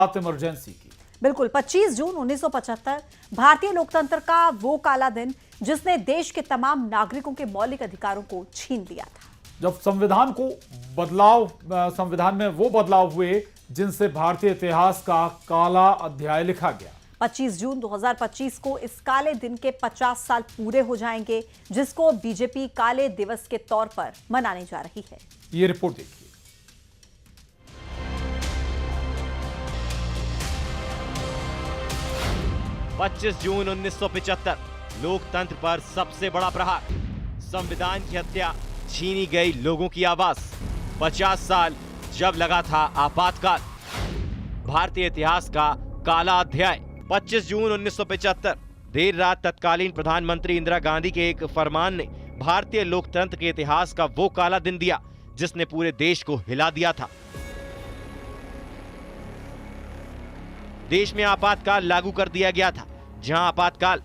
Emergency की। बिल्कुल 25 जून 1975 भारतीय लोकतंत्र का वो काला दिन जिसने देश के तमाम नागरिकों के मौलिक अधिकारों को छीन लिया था। जब संविधान में वो बदलाव हुए जिनसे भारतीय इतिहास का काला अध्याय लिखा गया। 25 जून 2025 को इस काले दिन के 50 साल पूरे हो जाएंगे, जिसको बीजेपी काले दिवस के तौर पर मनाने जा रही है। ये रिपोर्ट देखिए। पच्चीस जून 1975 लोकतंत्र पर सबसे बड़ा प्रहार, संविधान की हत्या, छीनी गई लोगों की आवाज। 50 साल जब लगा था आपातकाल, भारतीय इतिहास का काला अध्याय। 25 जून 1975 देर रात तत्कालीन प्रधानमंत्री इंदिरा गांधी के एक फरमान ने भारतीय लोकतंत्र के इतिहास का वो काला दिन दिया जिसने पूरे देश को हिला दिया था। देश में आपातकाल लागू कर दिया गया था, जहां आपातकाल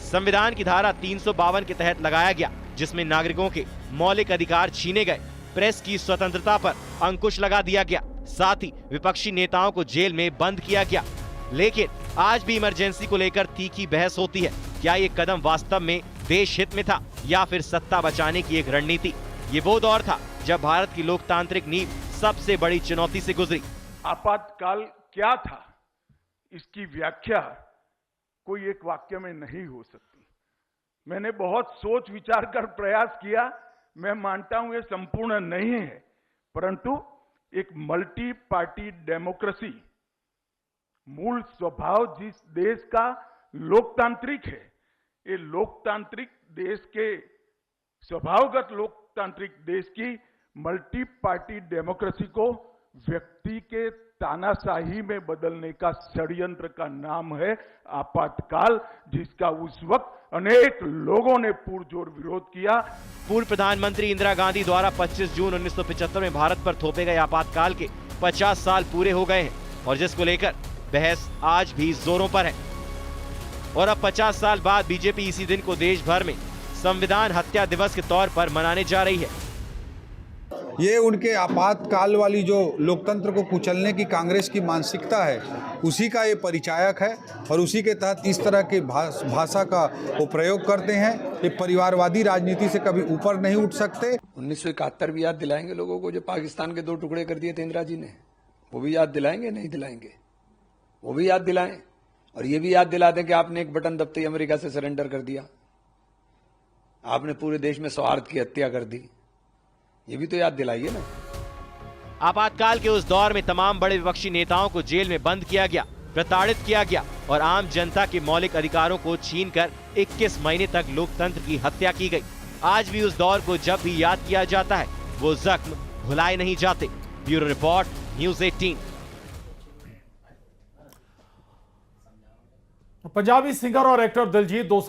संविधान की धारा 352 के तहत लगाया गया, जिसमें नागरिकों के मौलिक अधिकार छीने गए, प्रेस की स्वतंत्रता पर अंकुश लगा दिया गया, साथ ही विपक्षी नेताओं को जेल में बंद किया गया। लेकिन आज भी इमरजेंसी को लेकर तीखी बहस होती है। क्या ये कदम वास्तव में देश हित में था या फिर सत्ता बचाने की एक रणनीति? ये वो दौर था जब भारत की लोकतांत्रिक नींव सबसे बड़ी चुनौती से गुजरी। आपातकाल क्या था, इसकी व्याख्या कोई एक वाक्य में नहीं हो सकती। मैंने बहुत सोच विचार कर प्रयास किया। मैं मानता हूं ये संपूर्ण नहीं है, परंतु एक मल्टी पार्टी डेमोक्रेसी मूल स्वभाव जिस देश का लोकतांत्रिक है, ये लोकतांत्रिक देश के स्वभावगत लोकतांत्रिक देश की मल्टी पार्टी डेमोक्रेसी को व्यक्ति के तानाशाही में बदलने का षड्यंत्र का नाम है आपातकाल, जिसका उस वक्त अनेक लोगों ने पुरजोर विरोध किया। पूर्व प्रधानमंत्री इंदिरा गांधी द्वारा 25 जून 1975 में भारत पर थोपे गए आपातकाल के 50 साल पूरे हो गए हैं और जिसको लेकर बहस आज भी जोरों पर है। और अब 50 साल बाद बीजेपी इसी दिन को देश भर में संविधान हत्या दिवस के तौर पर मनाने जा रही है। ये उनके आपातकाल वाली जो लोकतंत्र को कुचलने की कांग्रेस की मानसिकता है, उसी का ये परिचायक है और उसी के तहत इस तरह की भाषा का वो प्रयोग करते हैं। ये परिवारवादी राजनीति से कभी ऊपर नहीं उठ सकते। 1971 भी याद दिलाएंगे लोगों को, जो पाकिस्तान के 2 टुकड़े कर दिए थे इंदिरा जी ने, वो भी याद दिलाएंगे? नहीं दिलाएंगे, वो भी याद दिलाएं। और ये भी याद दिला दें कि आपने एक बटन दबते ही अमेरिका से सरेंडर कर दिया, आपने पूरे देश में सौहार्द की हत्या कर दी, ये भी तो याद दिलाइए ना। आपातकाल के उस दौर में तमाम बड़े विपक्षी नेताओं को जेल में बंद किया गया, प्रताड़ित किया गया और आम जनता के मौलिक अधिकारों को छीनकर 21 महीने तक लोकतंत्र की हत्या की गई। आज भी उस दौर को जब भी याद किया जाता है, वो जख्म भुलाए नहीं जाते। Bureau report, news 18। Punjabi singer और एक्टर दिलजीत दोसांझ